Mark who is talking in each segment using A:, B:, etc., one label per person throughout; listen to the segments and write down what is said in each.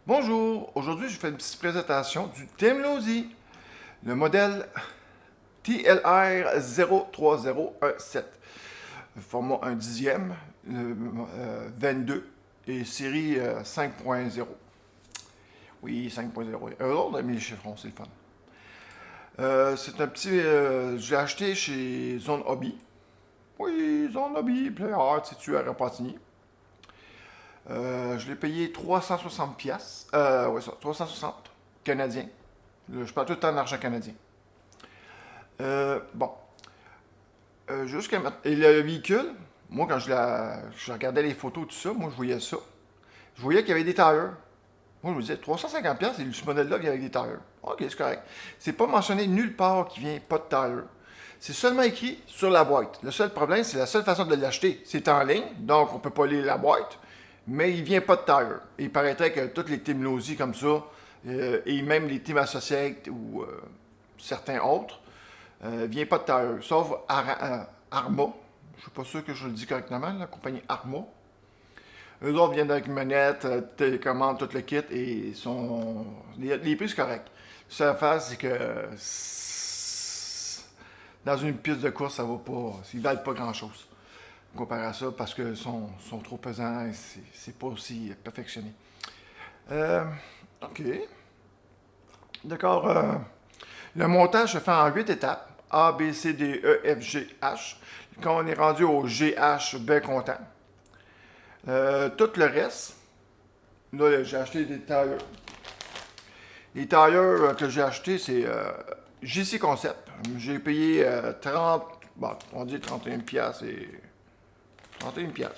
A: Bonjour, aujourd'hui je fais une petite présentation du Tim Losi, le modèle TLR 03017, format 1 dixième, 22 et série 5.0. Oui, 5.0. On a mis les chiffrons, c'est le fun. C'est un petit. J'ai acheté chez Zone Hobby. Oui, Zone Hobby, Playard, situé à Repentigny. Je l'ai payé 360 pièces. Ouais, ça, 360 canadiens. Je parle tout le temps d'argent canadien. Bon. Jusqu'à maintenant. Et le véhicule, moi, quand je regardais les photos, tout ça, moi, je voyais ça. Je voyais qu'il y avait des tailleurs. Moi, je me disais, 350 pièces et ce modèle-là vient avec des tailleurs. Ok, c'est correct. C'est pas mentionné nulle part qu'il vient pas de tailleurs. C'est seulement écrit sur la boîte. Le seul problème, c'est la seule façon de l'acheter. C'est en ligne, donc on peut pas lire la boîte, mais il vient pas de tailleurs. Il paraîtrait que toutes les Tim Losi comme ça, et même les Tim Associates ou certains autres, vient pas de tailleurs. Sauf Arma. Je suis pas sûr que je le dis correctement, la compagnie Arma. Eux autres viennent avec une manette, télécommande, tout le kit et sont. Les prix, c'est correct. La seule affaire, c'est que dans une piste de course, ça va pas. Ils valent pas grand chose comparé à ça parce qu'ils sont trop pesants et c'est pas aussi perfectionné. Ok. D'accord. Le montage se fait en 8 étapes. A, B, C, D, E, F, G, H. Quand on est rendu au GH, bien content. Tout le reste, là, j'ai acheté des tailleurs. Les tailleurs que j'ai achetés, c'est JC Concept. J'ai payé 30, bon, on dit 31 pièces et 31 pièces.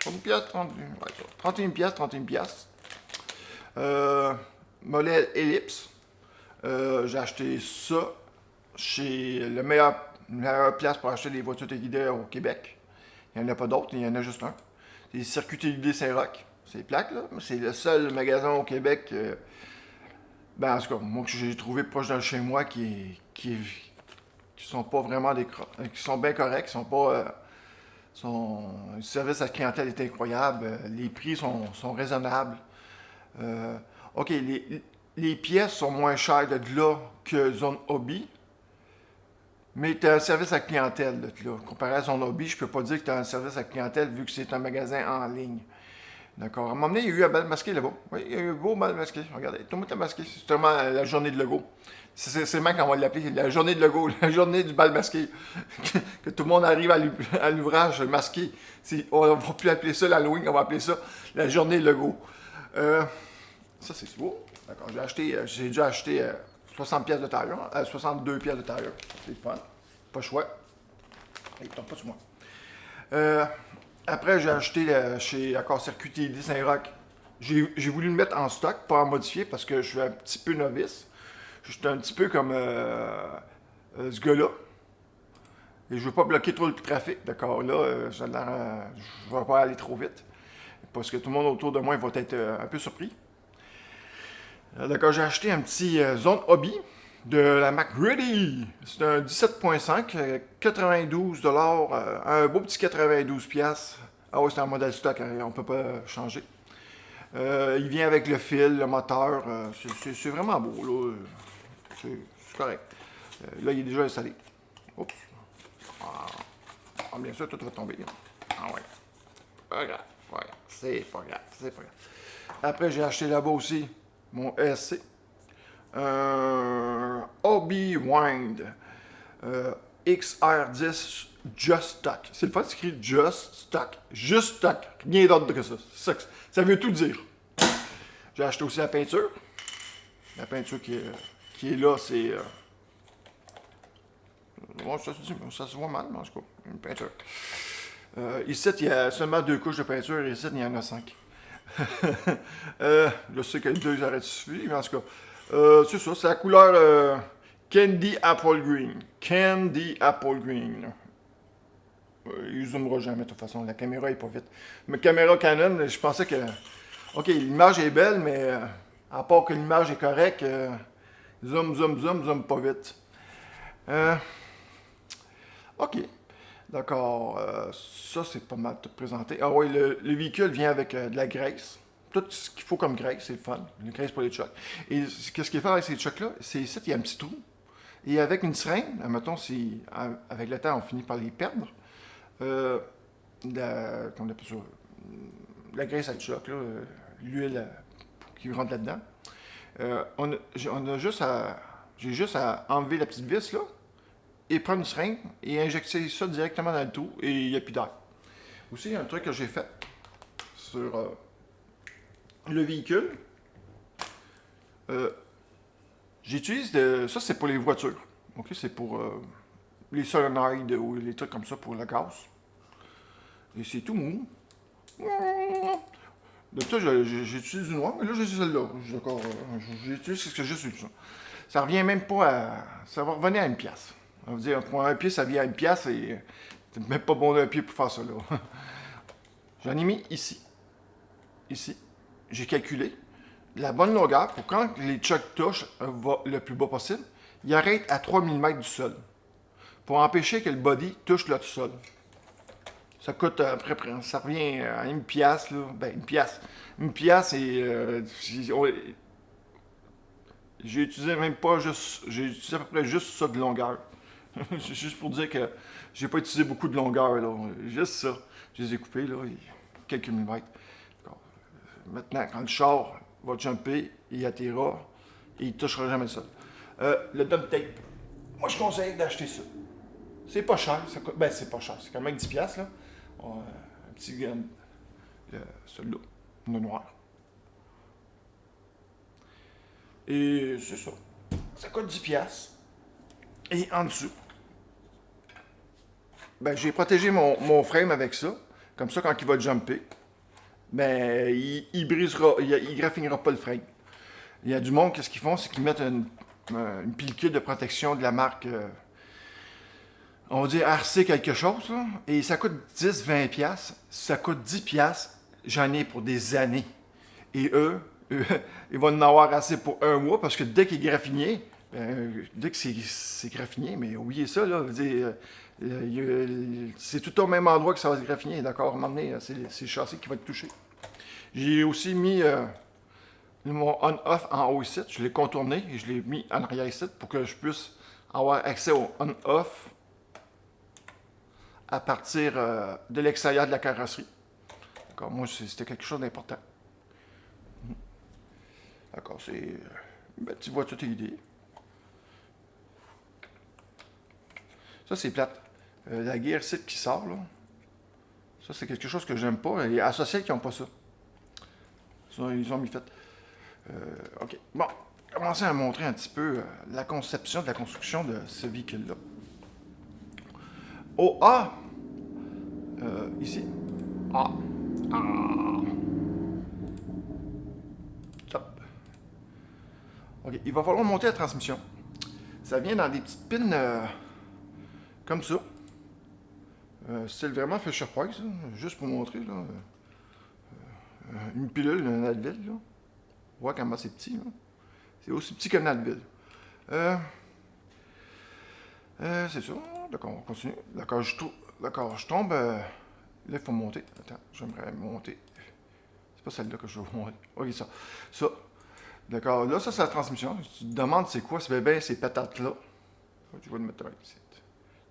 A: 30 pièces, 30, ouais, 31 pièces, 31 pièces. Modèle Ellipse. J'ai acheté ça chez le meilleur place pour acheter des voitures téléguidées au Québec. Il n'y en a pas d'autres, il y en a juste un. C'est Circuit téléguidé Saint-Roch. C'est plaque, là. C'est le seul magasin au Québec, ben, en tout cas, moi que j'ai trouvé proche de chez moi qui sont pas vraiment qui sont bien corrects, qui sont pas. Le service à la clientèle est incroyable, les prix sont raisonnables. Euh, ok, les pièces sont moins chères de là que Zone Hobby, mais tu as un service à la clientèle de là. Comparé à Zone Hobby, je peux pas dire que tu as un service à la clientèle vu que c'est un magasin en ligne. D'accord. À un moment donné, il y a eu un bal masqué là-bas. Oui, il y a eu un beau bal masqué. Regardez, tout le monde est masqué. C'est vraiment la journée de Lego. C'est même qu'on va l'appeler la journée de Lego, la journée du bal masqué. Que tout le monde arrive à l'ouvrage masqué. On ne va plus appeler ça l'Halloween, on va appeler ça la journée de Lego. Ça, c'est beau. D'accord. J'ai dû acheter 60 pièces de tailleur, 62 pièces de tailleur. C'est fun. Pas choix. Il tombe pas sur moi. Après, j'ai acheté chez Accord Circuit TD Saint-Roch. J'ai voulu le mettre en stock, pas en modifié, parce que je suis un petit peu novice. Je suis un petit peu comme ce gars-là. Et je veux pas bloquer trop le trafic. D'accord, là, je vais pas aller trop vite. Parce que tout le monde autour de moi va être un peu surpris. D'accord, j'ai acheté un petit Zone Hobby de la MacReady. C'est un 17.5, 92 un beau petit 92 pièces. Ah oui, c'est un modèle stock, hein, on peut pas changer. Il vient avec le fil, le moteur. C'est vraiment beau, là. C'est correct. Là, il est déjà installé. Oups. Ah, bien sûr, tout va tomber. Ah ouais. Pas grave. Ouais, c'est pas grave. C'est pas grave. Après, j'ai acheté là-bas aussi mon ESC. Hobby Wind XR10 Just Stock. C'est le fait d'écrire Just Stock. Juste Stock. Rien d'autre que ça. Ça veut tout dire. J'ai acheté aussi la peinture. La peinture qui est là, c'est. Bon, ça se voit mal, mais en tout cas, une peinture. Ici, il y a seulement 2 couches de peinture, et ici, il y en a 5. Je sais que 2 auraient suffi, mais en tout cas. C'est ça, c'est la couleur Candy Apple Green. Candy Apple Green. Il zoomera jamais de toute façon, la caméra est pas vite. Ma caméra Canon, je pensais que. Ok, l'image est belle, mais à part que l'image est correcte, zoom pas vite. Ok, d'accord. Ça, c'est pas mal tout présenté. Ah oui, le véhicule vient avec de la graisse. tout ce qu'il faut comme graisse, c'est le fun. Une graisse pour les chocs. Et qu'est-ce qu'il fait avec ces chocs-là? C'est ici, il y a un petit trou. Et avec une seringue, admettons, si avec le temps, on finit par les perdre, comment on appelle ça? La graisse à choc, l'huile qui rentre là-dedans. J'ai juste à enlever la petite vis, là, et prendre une seringue et injecter ça directement dans le trou et il n'y a plus d'air. Aussi, un truc que j'ai fait sur le véhicule, j'utilise ça, c'est pour les voitures. Ok, c'est pour les solénoïdes ou les trucs comme ça pour le gaz. Et c'est tout mou. De ça, j'utilise du noir, mais là, j'ai celle-là. J'utilise ce que j'ai sur ça. Ça revient même pas à. Ça va revenir à une pièce. On va dire, pour un pied, ça vient à une pièce et c'est même pas bon d'un pied pour faire ça, là. J'en ai mis ici. Ici. J'ai calculé la bonne longueur pour quand les chocs touchent le plus bas possible, il arrête à 3 mm du sol. Pour empêcher que le body touche le sol. Ça coûte ça revient à une pièce, là. Ben, une pièce. Une pièce et j'ai utilisé même pas juste. J'ai utilisé à peu près juste ça de longueur. Juste pour dire que j'ai pas utilisé beaucoup de longueur, là. Juste ça. Je les ai coupés, là, quelques millimètres. Maintenant, quand le char va jumper, il atterrira et il touchera jamais le sol. Le dump tape. Moi, je conseille d'acheter ça. C'est pas cher. Ben, c'est pas cher. C'est quand même 10$, là. Un petit celui-là, le noir. Et c'est ça. Ça coûte 10$. Et en dessous, ben, j'ai protégé mon frame avec ça. Comme ça, quand il va jumper, ben, il brisera, il graffinera pas le frame. Il y a du monde, qu'est-ce qu'ils font? C'est qu'ils mettent une pellicule de protection de la marque, on va dire RC quelque chose, là, et ça coûte 10-20$. Ça coûte 10$, j'en ai pour des années. Et eux, ils vont en avoir assez pour un mois, parce que dès qu'il est graffiné, dès que c'est graffiné, mais oubliez ça, là, c'est tout au même endroit que ça va se graffiner, d'accord? À un moment donné, c'est le châssis qui va être touché. J'ai aussi mis mon on-off en haut ici, je l'ai contourné et je l'ai mis en arrière ici pour que je puisse avoir accès au on-off à partir de l'extérieur de la carrosserie. D'accord, moi, c'était quelque chose d'important. D'accord, c'est... Ben, tu vois toute l'idée. Ça, c'est plate. La gear site qui sort, là. Ça, c'est quelque chose que j'aime pas. Les associés qui n'ont pas ça. Ça, ils ont mis fait. OK. Bon, commencer à montrer un petit peu la conception de la construction de ce véhicule-là. Au A, ici. A. Top. OK, il va falloir monter la transmission. Ça vient dans des petites pins comme ça. C'est vraiment Fisher Price, là, juste pour montrer. Là, une pilule, un Advil. Là. On voit comment c'est petit. C'est aussi petit qu'un Advil. C'est ça. D'accord, on continue. D'accord, je tombe. Là, il faut monter. Attends, j'aimerais monter. C'est pas celle-là que je veux monter. Ok, ça. Ça. D'accord, là, ça, c'est la transmission. Tu te demandes c'est quoi ce bébé, ces patates-là. Tu vas le mettre là,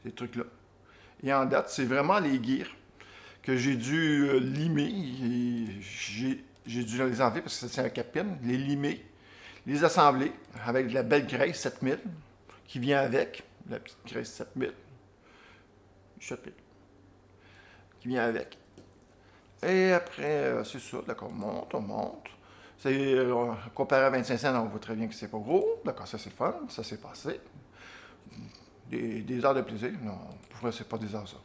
A: ces trucs-là. Et en date, c'est vraiment les gears que j'ai dû limer. J'ai dû les enlever parce que c'est un capine. Les limer, les assembler avec de la belle graisse 7000 qui vient avec. La petite graisse 7000. 7000. Qui vient avec. Et après, c'est ça. D'accord, on monte. C'est, comparé à 25 cents, on voit très bien que c'est pas gros. D'accord, ça c'est le fun. Ça s'est passé. Des heures de plaisir. Non, pour vrai, c'est pas des heures, ça.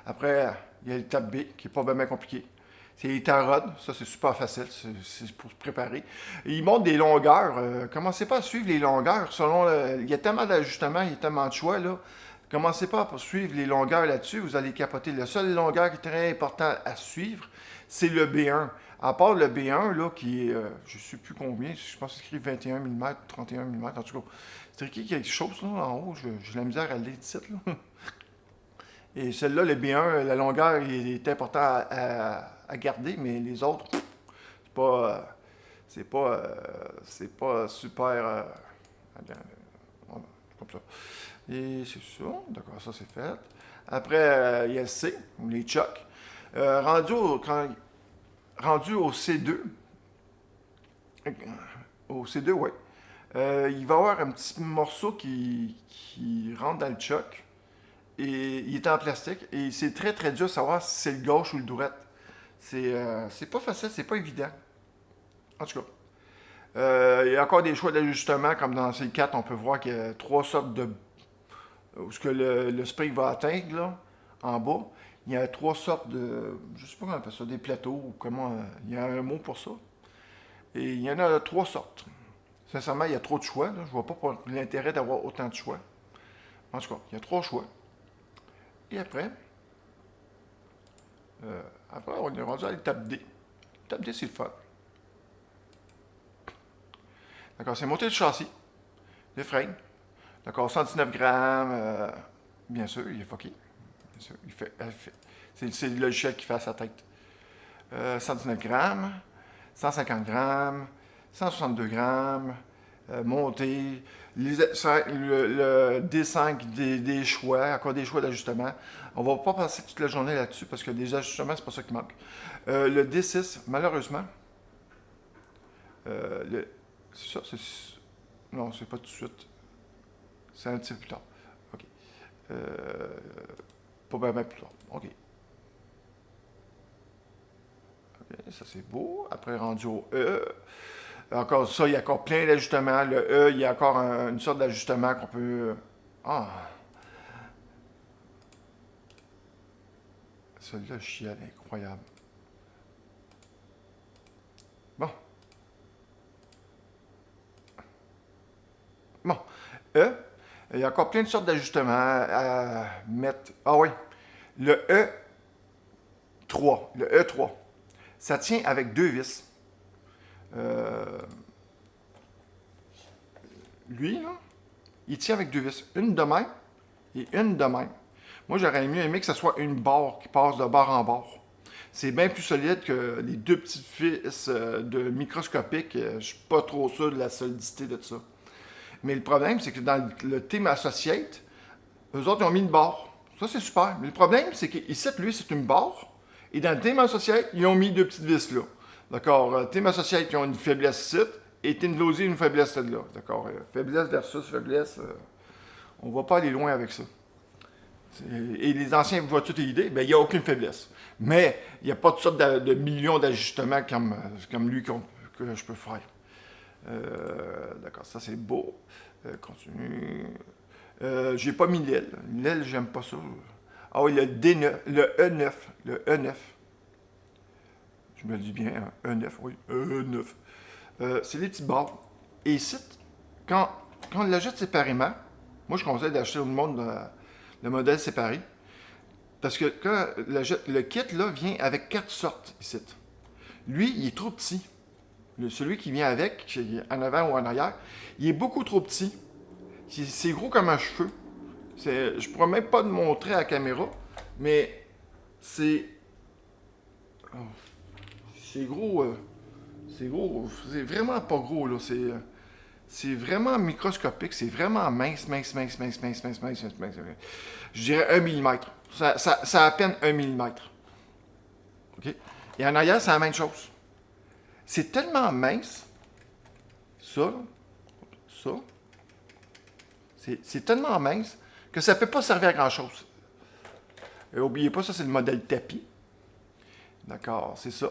A: Après, il y a le tab B, qui n'est pas vraiment compliqué. C'est les tarods. Ça, c'est super facile. C'est pour se préparer. Et ils montrent des longueurs. Commencez pas à suivre les longueurs. Il y a tellement d'ajustements, il y a tellement de choix, là. Commencez pas à suivre les longueurs là-dessus. Vous allez capoter. La seule longueur qui est très importante à suivre, c'est le B1. À part le B1, là, qui est, je ne sais plus combien, je pense que c'est écrit 21 mm, 31 mm, en tout cas. C'est écrit quelque chose, là, en haut, j'ai la misère à lire le titre, là. Et celle-là, le B1, la longueur est importante à garder, mais les autres, c'est C'est pas super. Comme ça. Et c'est ça. D'accord, ça c'est fait. Après, il y a le C, les chocs. Rendu au C2, ouais. Il va y avoir un petit morceau qui rentre dans le choc. Et il est en plastique. Et c'est très très dur de savoir si c'est le gauche ou le droite. C'est pas facile, c'est pas évident. En tout cas. Il y a encore des choix d'ajustement, comme dans C4, on peut voir qu'il y a trois sortes de. Où ce que le spring va atteindre, là, en bas. Il y a trois sortes de. Je sais pas comment on appelle ça, des plateaux, ou comment. Il y a un mot pour ça. Et il y en a trois sortes. Sincèrement, il y a trop de choix. Là. Je vois pas l'intérêt d'avoir autant de choix. En tout cas, il y a trois choix. Et après, on est rendu à l'étape D. L'étape D, c'est le fun. D'accord, c'est monter le châssis, le frein. D'accord, 119 grammes, bien sûr, il est fucké. Bien sûr, c'est le logiciel qui fait à sa tête. 119 grammes, 150 grammes, 162 grammes, monter, le D5 des choix, encore des choix d'ajustement. On va pas passer toute la journée là-dessus parce que des ajustements, c'est pas ça qui manque. Le D6, malheureusement, c'est ça, non, c'est pas tout de suite. C'est un petit peu plus tard. OK. Euh, Pas bien plus tard. OK. OK, ça c'est beau. Après, rendu au E. Encore ça, il y a encore plein d'ajustements. Le E, il y a encore une sorte d'ajustement qu'on peut. Ah, celui-là, chial, incroyable. Bon. Bon. E, il y a encore plein de sortes d'ajustements à mettre. Ah oui. Le E3. Le E3. Ça tient avec deux vis. Euh, Lui, là, il tient avec deux vis. Une de même et une de même. Moi, j'aurais mieux aimé que ce soit une barre qui passe de barre en barre. C'est bien plus solide que les deux petites vis de microscopiques. Je suis pas trop sûr de la solidité de ça. Mais le problème, c'est que dans le Team Associate, eux autres, ils ont mis une barre. Ça, c'est super. Mais le problème, c'est qu'ici, lui, c'est une barre. Et dans le Team Associate, ils ont mis deux petites vis là. D'accord? Team Associate, ils ont une faiblesse ici. Et Team Losey, une faiblesse là. D'accord? Faiblesse versus faiblesse. On va pas aller loin avec ça. Et les anciens voitures TID, ben, il n'y a aucune faiblesse. Mais il n'y a pas de sorte de millions d'ajustements comme lui que je peux faire. D'accord, ça c'est beau. Continue. J'ai pas mis l'aile. L'aile, j'aime pas ça. Ah oui, le D9, le E9. Le E9. Je me le dis bien, hein, E9, oui. E9. C'est les petites barres. Et ici, quand on l'achète séparément, moi je conseille d'acheter au monde le modèle séparé. Parce que quand le kit là vient avec quatre sortes ici. Lui, il est trop petit. Celui qui vient avec, en avant ou en arrière, il est beaucoup trop petit. C'est gros comme un cheveu. Je pourrais même pas le montrer à la caméra, mais c'est. Oh, c'est gros. C'est gros. C'est vraiment pas gros, là. C'est vraiment microscopique. C'est vraiment mince, mince, mince, mince, mince, mince, mince, mince, mince. Je dirais 1 millimètre. Ça a à peine 1 millimètre. OK? Et en arrière, c'est la même chose. C'est tellement mince, ça, ça, c'est tellement mince que ça ne peut pas servir à grand-chose. Et n'oubliez pas, ça, c'est le modèle tapis. D'accord, c'est ça.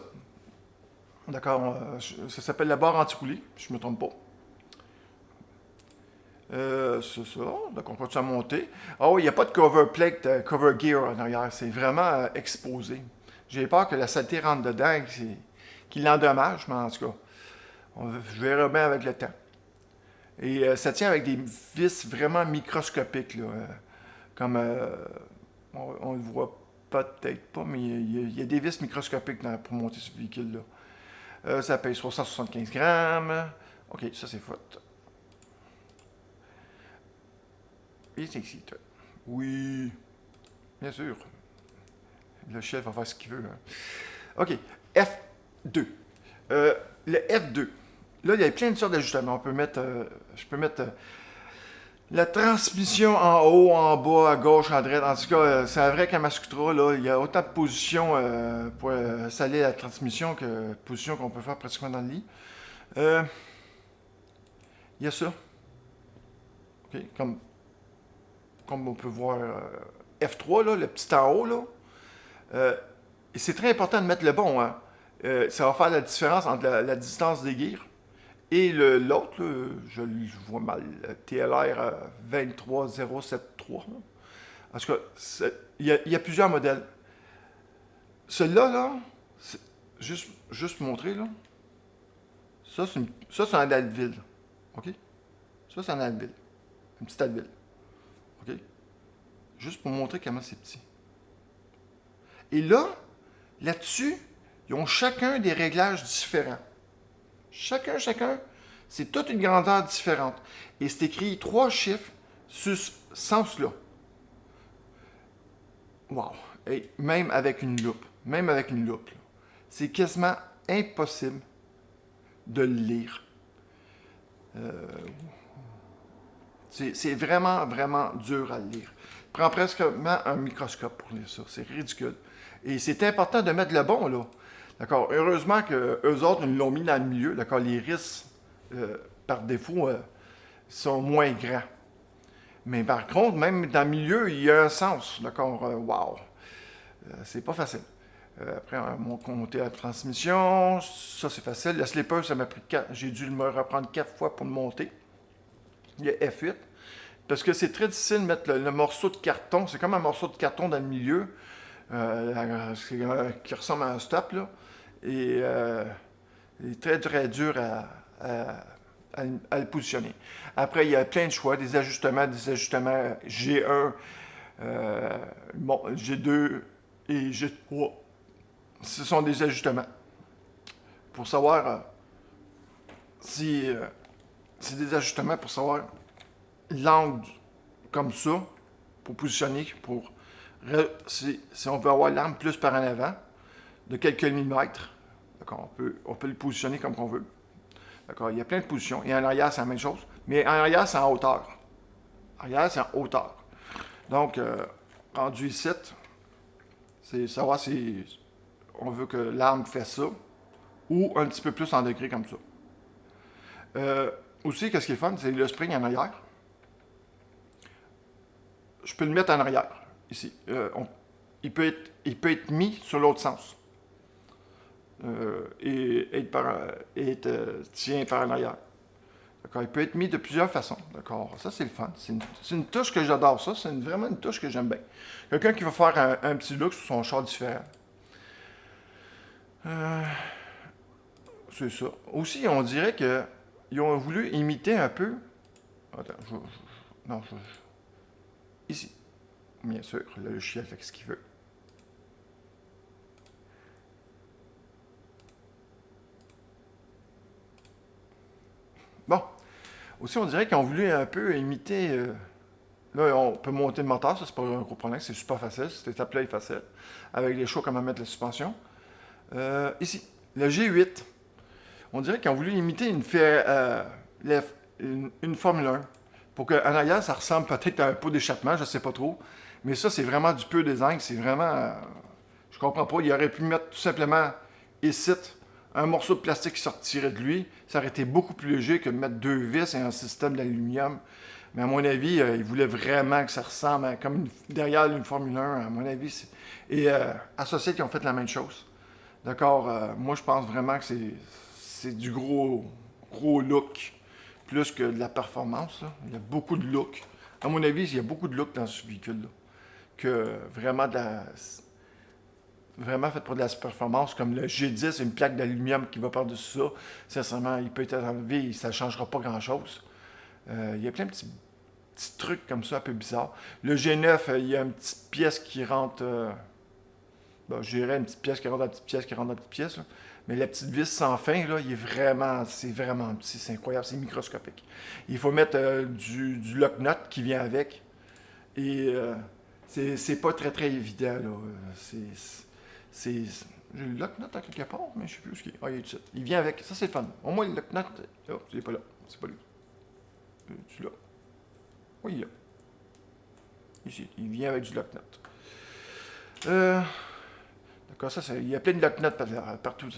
A: D'accord, ça s'appelle la barre anti-roulée, si je ne me trompe pas. C'est ça. Donc, on continue à monter. Ah oui, il n'y a pas de cover plate, cover gear en arrière. C'est vraiment exposé. J'ai peur que la saleté rentre dedans et qu'il l'endommage, mais en tout cas, je verrai bien avec le temps. Et ça tient avec des vis vraiment microscopiques, là. Comme on le voit peut-être pas, mais il y a des vis microscopiques pour monter ce véhicule-là. Ça pèse 375 grammes. Ok, ça c'est faute. Et c'est ici. Oui, bien sûr. Le chef va faire ce qu'il veut. Hein. Ok, F2. Le F2. Là, il y a plein de sortes d'ajustements. Je peux mettre la transmission en haut, en bas, à gauche, à droite. En tout cas, c'est vrai qu'à Mascutra, là, il y a autant de positions pour saler la transmission que de positions qu'on peut faire pratiquement dans le lit. Il y a ça. Okay. Comme on peut voir F3, là, le petit en haut. Là. Et c'est très important de mettre le bon. Hein. Ça va faire la différence entre la distance des gears. Et l'autre, je le vois mal, TLR 23073. Parce que il y a plusieurs modèles. Celui-là, là, juste pour montrer, là, ça c'est un Advil. OK? Ça, c'est un Advil. Un petit Advil. OK? Juste pour montrer comment c'est petit. Et là-dessus, ils ont chacun des réglages différents. Chacun, c'est toute une grandeur différente. Et c'est écrit 3 chiffres sur ce sens-là. Wow! Et même avec une loupe. C'est quasiment impossible de le lire. C'est vraiment, vraiment dur à le lire. Prend presque un microscope pour lire ça. C'est ridicule. Et c'est important de mettre le bon, là. D'accord? Heureusement qu'eux autres nous l'ont mis dans le milieu. D'accord? Les risques, par défaut, sont moins grands. Mais par contre, même dans le milieu, il y a un sens. D'accord? Wow! C'est pas facile. Après, on monter la transmission. Ça, c'est facile. Le slipper, ça m'a pris 4. J'ai dû me reprendre 4 fois pour le monter. Le F8. Parce que c'est très difficile de mettre le morceau de carton. C'est comme un morceau de carton dans le milieu. Qui ressemble à un stop, là. Et il est très, très dur à le positionner. Après, il y a plein de choix, des ajustements G1, G2 et G3. Ce sont des ajustements. Pour savoir c'est des ajustements pour savoir l'angle comme ça, pour positionner, si on veut avoir l'arme plus par en avant, de quelques millimètres, d'accord, on peut le positionner comme on veut. D'accord, il y a plein de positions. Et en arrière, c'est la même chose. Mais en arrière, c'est en hauteur. Donc, rendu ici, c'est savoir si on veut que l'arme fait ça ou un petit peu plus en degrés comme ça. Aussi, qu'est-ce qui est fun, c'est le spring en arrière. Je peux le mettre en arrière, ici. Il peut être mis sur l'autre sens. Et être tient par en arrière. D'accord? Il peut être mis de plusieurs façons. D'accord? Ça, c'est le fun. C'est une touche que j'adore. Ça, c'est vraiment une touche que j'aime bien. Quelqu'un qui va faire un petit look sur son char différent. C'est ça. Aussi, on dirait qu'ils ont voulu imiter un peu. Attends, ici. Bien sûr, le logiciel fait ce qu'il veut. Bon. Aussi, on dirait qu'ils ont voulu un peu imiter. Là, on peut monter le moteur, ça, c'est pas un gros problème, c'est super facile. Cette étape-là est facile. Avec les choix, comment mettre la suspension. Ici, le G8. On dirait qu'ils ont voulu imiter une Formule 1. Pour qu'en arrière, ça ressemble peut-être à un pot d'échappement, je sais pas trop. Mais ça, c'est vraiment du pur design. C'est vraiment. Je comprends pas. Il aurait pu mettre tout simplement ici un morceau de plastique qui sortirait de lui. Ça aurait été beaucoup plus léger que de mettre 2 vis et un système d'aluminium. Mais à mon avis, ils voulaient vraiment que ça ressemble à, comme derrière une Formule 1, à mon avis. Et Associates, qui ont fait la même chose. D'accord? Moi, je pense vraiment que c'est du gros look, plus que de la performance. Là. Il y a beaucoup de look. À mon avis, il y a beaucoup de look dans ce véhicule-là. Que vraiment vraiment fait pour de la performance, comme le G10, une plaque d'aluminium qui va par-dessus ça. Sincèrement, il peut être enlevé et ça ne changera pas grand-chose. Il y a plein de petits trucs comme ça, un peu bizarres. Le G9, il y a une petite pièce qui rentre... je dirais une petite pièce qui rentre dans la petite pièce, qui rentre dans la petite pièce. Là. Mais la petite vis sans fin, là, c'est vraiment petit, c'est incroyable, c'est microscopique. Il faut mettre du lock nut qui vient avec. Et c'est pas très très évident. Là. J'ai le lock nut à quelque part, mais je sais plus où il est. Ah, il est ici. Il vient avec. Ça, c'est le fun. Au moins, le lock nut. Oh, il est pas là. C'est pas lui. Tu là? Oui, il est là. Ici. Il vient avec du lock nut. D'accord, ça, il y a plein de lock nuts partout.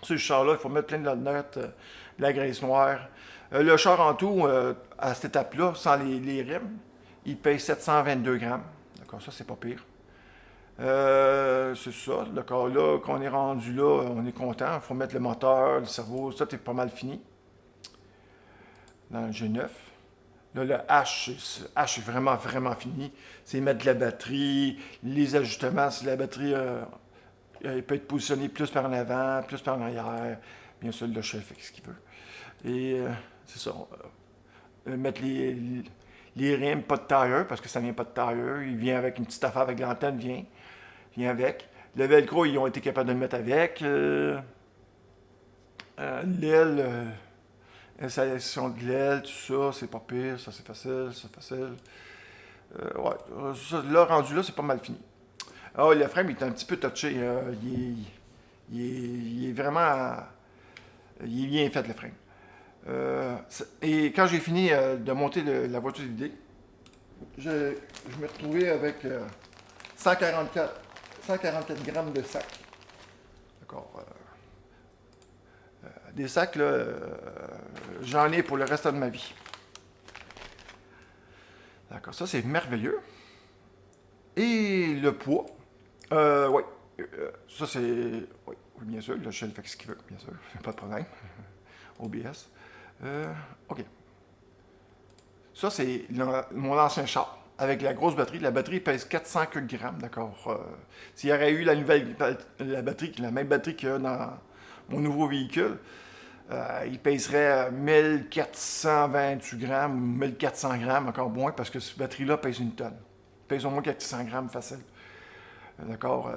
A: Sur le char-là, il faut mettre plein de lock nuts, de la graisse noire. Le char en tout, à cette étape-là, sans les rimes, il paye 722 grammes. D'accord, ça, c'est pas pire. C'est ça. D'accord, là, qu'on est rendu là, on est content. Il faut mettre le moteur, le cerveau, ça, c'est pas mal fini. Dans le G9. Là, le H est vraiment, vraiment fini. C'est mettre de la batterie, les ajustements, si la batterie il peut être positionné plus par en avant, plus par en arrière. Bien sûr, le chef fait ce qu'il veut. Et c'est ça. Mettre les rimes, pas de tailleur, parce que ça vient pas de tailleur. Il vient avec une petite affaire avec l'antenne, vient avec. Le velcro, ils ont été capables de le mettre avec. L'aile, installation de l'aile, tout ça, c'est pas pire, ça c'est facile, c'est facile. Ouais, ça, là, rendu là, c'est pas mal fini. Ah, le frame, il est un petit peu touché. Il est vraiment. Il est bien fait, le frame. Et quand j'ai fini de monter la voiture d'idée, je me retrouvais avec 144 grammes de sac. D'accord. Des sacs, là, j'en ai pour le reste de ma vie. D'accord, ça c'est merveilleux. Et le poids, oui, ça c'est, oui, bien sûr, le shell fait ce qu'il veut, bien sûr, pas de problème. OBS. OK. Ça c'est mon ancien char, avec la grosse batterie. La batterie pèse 400 grammes, d'accord. S'il y aurait eu la batterie, la même batterie qu'il y a dans mon nouveau véhicule, il pèserait 1428 grammes, 1400 grammes, encore moins, parce que cette batterie-là pèse une tonne. Il pèse au moins 400 grammes facile. D'accord?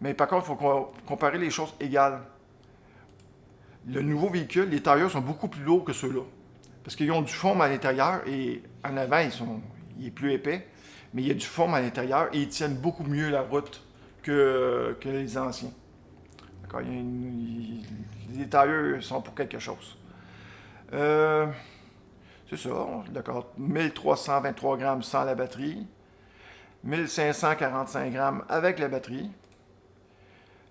A: Mais par contre, il faut comparer les choses égales. Le nouveau véhicule, les tailleurs sont beaucoup plus lourds que ceux-là. Parce qu'ils ont du foam à l'intérieur et en avant, il est plus épais. Mais il y a du foam à l'intérieur et ils tiennent beaucoup mieux la route que les anciens. D'accord? Les tailleurs sont pour quelque chose. C'est ça, d'accord. 1323 grammes sans la batterie. 1545 grammes avec la batterie.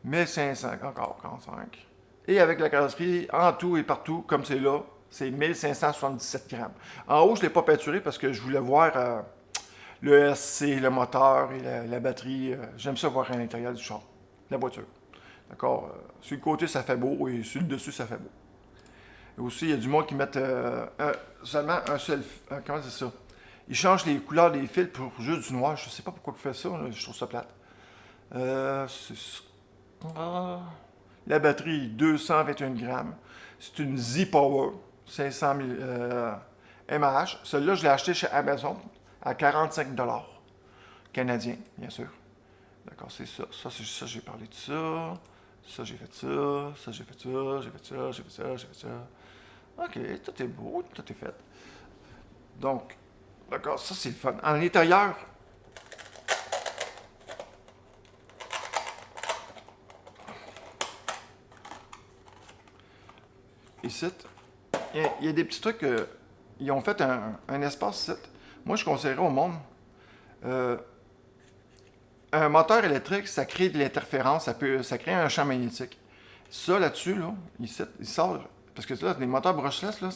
A: 1500, encore 45. Et avec la carrosserie, en tout et partout, comme c'est là, c'est 1577 grammes. En haut, je ne l'ai pas peinturé parce que je voulais voir le SC, le moteur et la batterie. J'aime ça voir à l'intérieur du char, la voiture. D'accord? Sur le côté, ça fait beau et sur le dessus, ça fait beau. Et aussi, il y a du monde qui met seulement un seul. Comment c'est ça? Ils changent les couleurs des fils pour juste du noir. Je sais pas pourquoi ils font ça, là, je trouve ça plate. La batterie, 221 grammes. C'est une Z-Power, 500 mAh. Celle-là, je l'ai acheté chez Amazon à 45 canadiens, bien sûr. D'accord, c'est ça. Ça, j'ai parlé de ça. Ça, j'ai fait ça. Ça, j'ai fait ça. J'ai fait ça. J'ai fait ça. J'ai fait ça. OK, tout est beau, tout est fait. Donc, d'accord, ça c'est le fun. En l'intérieur, ici, il y a des petits trucs. Ils ont fait un espace ici. Moi, je conseillerais au monde. Un moteur électrique, ça crée de l'interférence, ça crée un champ magnétique. Ça, là-dessus, là, il sort. Parce que là, les moteurs brushless, là,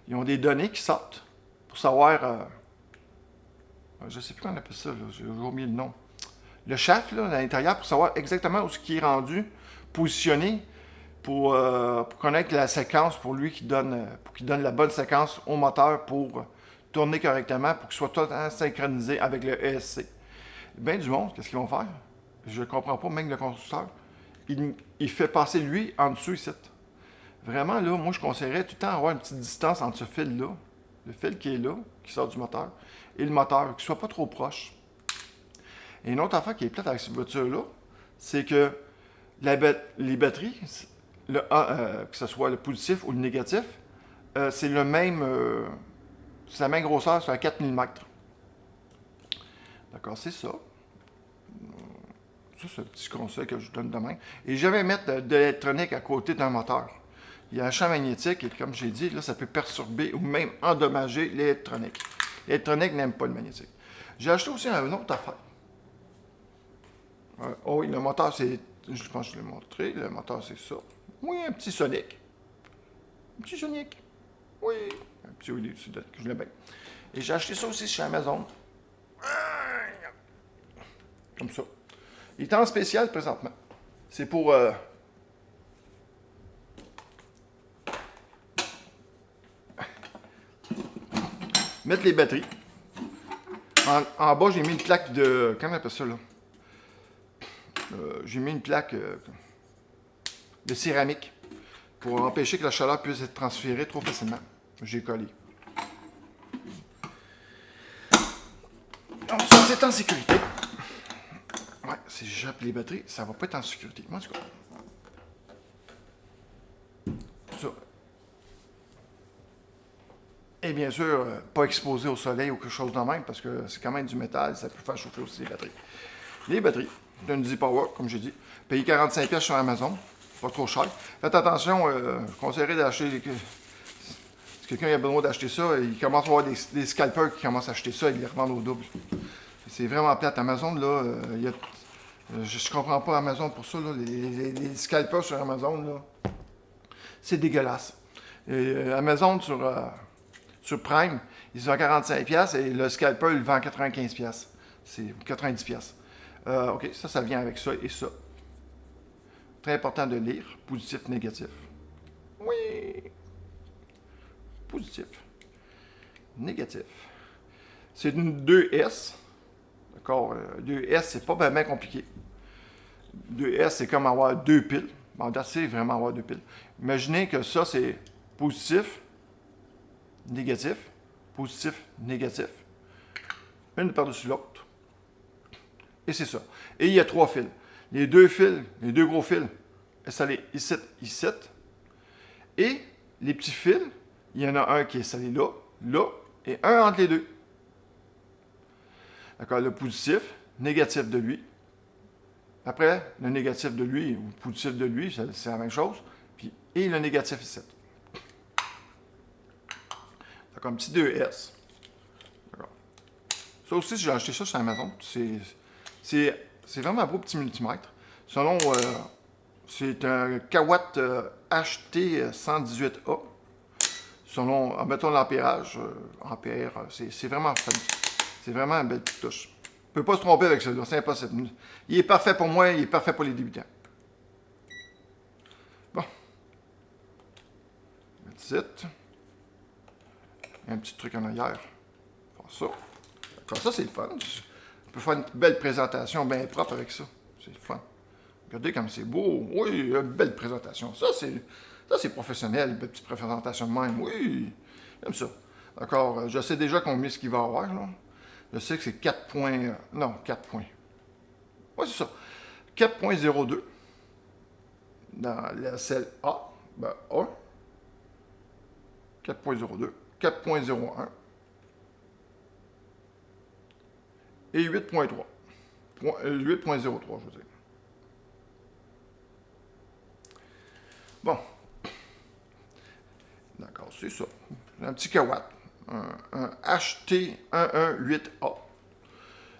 A: ils ont des données qui sortent pour savoir. Je sais plus comment on appelle ça, j'ai oublié le nom. Le shaft, là, à l'intérieur, pour savoir exactement où ce qui est rendu, positionné, pour connaître la séquence pour lui pour qu'il donne la bonne séquence au moteur pour tourner correctement, pour qu'il soit totalement synchronisé avec le ESC. Ben du monde, qu'est-ce qu'ils vont faire? Je comprends pas, même le constructeur. Il fait passer lui en dessous ici. Vraiment, là, moi, je conseillerais tout le temps avoir une petite distance entre ce fil-là, le fil qui est là, qui sort du moteur, et le moteur, qu'il soit pas trop proche. Et une autre affaire qui est plate avec cette voiture-là, c'est que les batteries, que ce soit le positif ou le négatif, c'est le même. C'est la même grosseur, c'est un 4 mm. D'accord, c'est ça. Ça, c'est un petit conseil que je vous donne demain. Et jamais mettre de l'électronique à côté d'un moteur. Il y a un champ magnétique et comme j'ai dit, là, ça peut perturber ou même endommager l'électronique. L'électronique n'aime pas le magnétique. J'ai acheté aussi une autre affaire. Oh oui, le moteur, c'est... Je pense que je l'ai montré. Le moteur, c'est ça. Oui, un petit Sonic. Un petit Sonic. Oui. Un petit Willy, que je voulais bien. Et j'ai acheté ça aussi chez Amazon. Comme ça. Il est en spécial présentement. C'est pour... mettre les batteries. En bas, j'ai mis une plaque de... Comment on appelle ça, là? J'ai mis une plaque de céramique pour empêcher que la chaleur puisse être transférée trop facilement. J'ai collé. Donc ça, c'est en sécurité. Ouais, si j'appe les batteries, ça va pas être en sécurité. Moi, en tout cas. Ça. Et bien sûr, pas exposé au soleil ou quelque chose de même, parce que c'est quand même du métal, ça peut faire chauffer aussi les batteries. Les batteries, d'une D-Power, comme j'ai dit. Payé 45$ sur Amazon, pas trop cher. Faites attention, je conseillerais d'acheter... Si quelqu'un a besoin d'acheter ça, il commence à avoir des scalpers qui commencent à acheter ça et les revendent au double. C'est vraiment plate. Amazon, là, je comprends pas Amazon pour ça, là. Les scalpers sur Amazon, là, c'est dégueulasse. Et, Amazon sur Prime, ils sont à 45$ et le scalper, il le vend à 95$. C'est 90$. OK, ça vient avec ça et ça. Très important de lire. Positif, négatif. Oui. Positif. Négatif. C'est une 2S. D'accord? 2S, c'est pas vraiment compliqué. 2S, c'est comme avoir deux piles. En date, c'est vraiment avoir deux piles. Imaginez que ça, c'est positif, négatif, positif, négatif. Une par-dessus l'autre. Et c'est ça. Et il y a trois fils. Les deux fils, les deux gros fils, installés ici, ici. Et les petits fils, il y en a un qui est installé là, là, et un entre les deux. D'accord, le positif, négatif de lui. Après, le négatif de lui, ou le positif de lui, c'est la même chose. Puis, et le négatif ici. D'accord, un petit 2S. D'accord. Ça aussi, j'ai acheté ça sur Amazon. C'est vraiment un beau petit multimètre. Selon, c'est un Kawatt HT 118A. Selon, mettons l'ampérage, ampère, c'est vraiment fun. C'est vraiment une belle petite touche. On ne peut pas se tromper avec celui-là, c'est impossible. Il est parfait pour moi, il est parfait pour les débutants. Bon. Petite. Un petit truc en arrière. Faire ça. Comme ça, c'est le fun. On peut faire une belle présentation bien propre avec ça. C'est le fun. Regardez comme c'est beau. Oui, une belle présentation. Ça, c'est professionnel, une petite présentation de même. Oui, j'aime ça. D'accord, je sais déjà combien ce qu'il va avoir, là. Je sais que c'est 4 points... non, 4 points. Oui, c'est ça. 4.02 dans la celle A. Ben, A. 4.02. 4.01. Et 8.3. 8.03, je veux dire. Bon. D'accord, c'est ça. Un petit Kawatt. Un HT118A.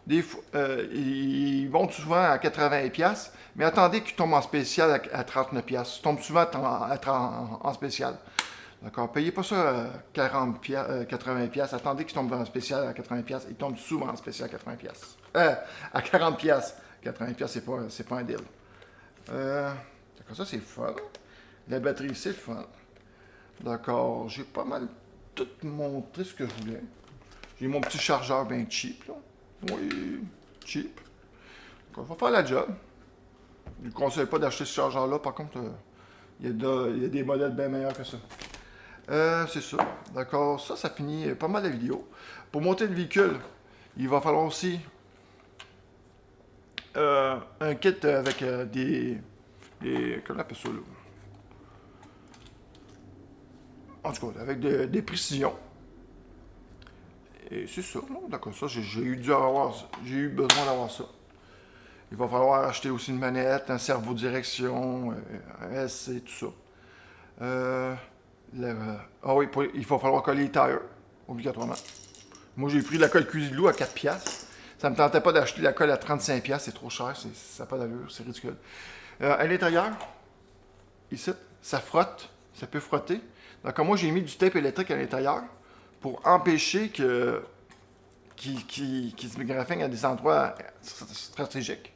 A: Ils vont souvent à 80$, mais attendez qu'ils tombent en spécial à 39$. Ils tombent souvent en spécial. D'accord? Payez pas ça 80$. Attendez qu'ils tombent en spécial à 80$. Ils tombent souvent en spécial à 80$. À 40$. 80$, c'est pas un deal. D'accord, ça c'est fun. La batterie, c'est fun. D'accord, j'ai pas mal tout montré ce que je voulais. J'ai mon petit chargeur bien cheap, là. Oui, cheap. Donc, on va faire la job. Je ne conseille pas d'acheter ce chargeur-là. Par contre, il y a des modèles bien meilleurs que ça. C'est ça. D'accord. Ça finit pas mal la vidéo. Pour monter le véhicule, il va falloir aussi un kit avec des... Comment on appelle ça, là? En tout cas, avec des précisions. Et c'est ça, non? D'accord, ça, j'ai eu besoin d'avoir ça. Il va falloir acheter aussi une manette, un cerveau direction, un SC, tout ça. Ah oui, il va falloir coller les tires, obligatoirement. Moi, j'ai pris la colle Cuisilou à 4$. Ça me tentait pas d'acheter la colle à 35$, c'est trop cher, ça n'a pas d'allure, c'est ridicule. À l'intérieur, ici, ça frotte, ça peut frotter. Donc, moi, j'ai mis du tape électrique à l'intérieur pour empêcher qu'il se graffine à des endroits stratégiques.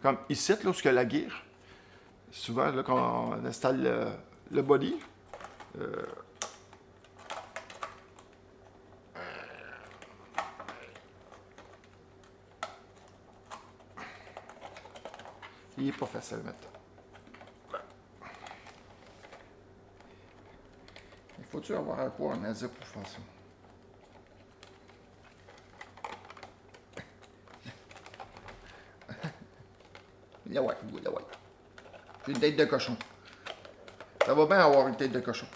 A: Comme ici, là, où il y a la gear. Souvent, là, quand on installe le body, il n'est pas facile maintenant. Il faut-tu avoir un quoi en Asie pour faire ça? Là ouais, là ouais. J'ai une tête de cochon. Ça va bien avoir une tête de cochon.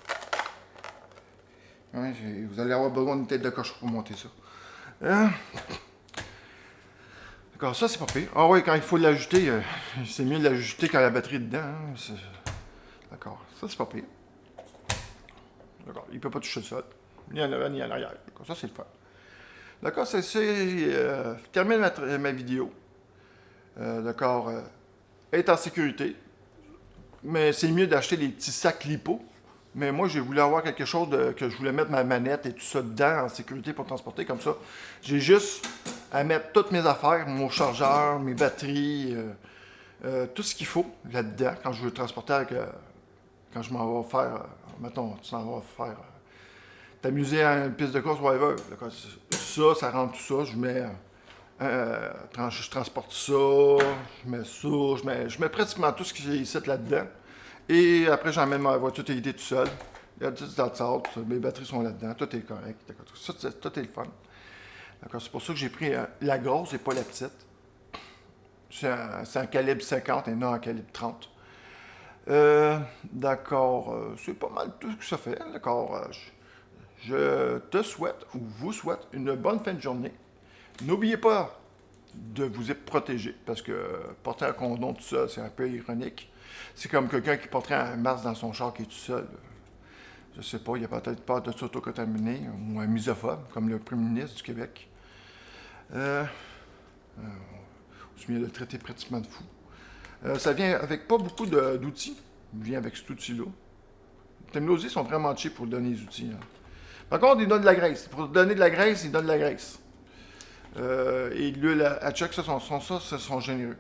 A: Ouais, vous allez avoir besoin d'une tête de cochon pour monter ça. D'accord, ça c'est pas pire. Ah oui, quand il faut l'ajouter, c'est mieux de l'ajouter quand la batterie est dedans. Hein. D'accord, ça c'est pas pire. D'accord, il peut pas toucher le sol. Ni en avant ni en arrière. D'accord, ça c'est le fun. D'accord, je termine ma vidéo. D'accord, être en sécurité. Mais c'est mieux d'acheter des petits sacs lipo. Mais moi, j'ai voulu avoir quelque chose que je voulais mettre ma manette et tout ça dedans en sécurité pour transporter comme ça. J'ai juste à mettre toutes mes affaires, mon chargeur, mes batteries, tout ce qu'il faut là-dedans quand je veux transporter quand je m'en vais faire, mettons, tu t'en vas faire, t'amuser à une piste de course, whatever. Ça rentre tout ça, je mets, je transporte ça, je mets ça, je mets pratiquement tout ce qui est ici là-dedans. Et après, j'emmène ma voiture TID tout seul. Il y a tout ça, mes batteries sont là-dedans, tout est correct. Tout est le fun. D'accord, c'est pour ça que j'ai pris la grosse et pas la petite. C'est un calibre 50 et non un calibre 30. D'accord, c'est pas mal tout ce que ça fait. D'accord, je te souhaite ou vous souhaite une bonne fin de journée. N'oubliez pas de vous protéger parce que porter un condom tout seul, c'est un peu ironique. C'est comme quelqu'un qui porterait un masque dans son char qui est tout seul. Je sais pas, il a peut-être peur de s'auto-contaminer ou un misophobe, comme le premier ministre du Québec. Je viens de le traiter pratiquement de fou. Ça vient avec pas beaucoup d'outils. Il vient avec cet outil-là. Les Temlosy sont vraiment cheap pour donner des outils. Hein. Par contre, ils donnent de la graisse. Pour donner de la graisse, ils donnent de la graisse. Et l'huile à chuck, ça sont généreux.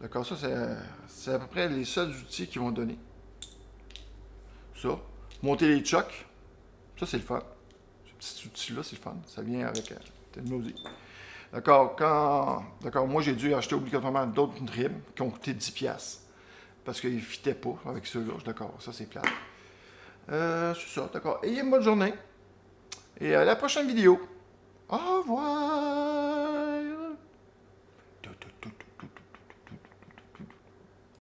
A: D'accord, ça, c'est à peu près les seuls outils qu'ils vont donner. Ça. Monter les chucks. Ça, c'est le fun. Ce petit outil-là, c'est le fun. Ça vient avec Temlosy. D'accord, d'accord, moi, j'ai dû acheter obligatoirement d'autres rimes qui ont coûté 10$. Parce qu'ils ne fitaient pas avec ceux-là. D'accord, ça, c'est plate. C'est ça, d'accord. Ayez une bonne journée. Et à la prochaine vidéo. Au revoir.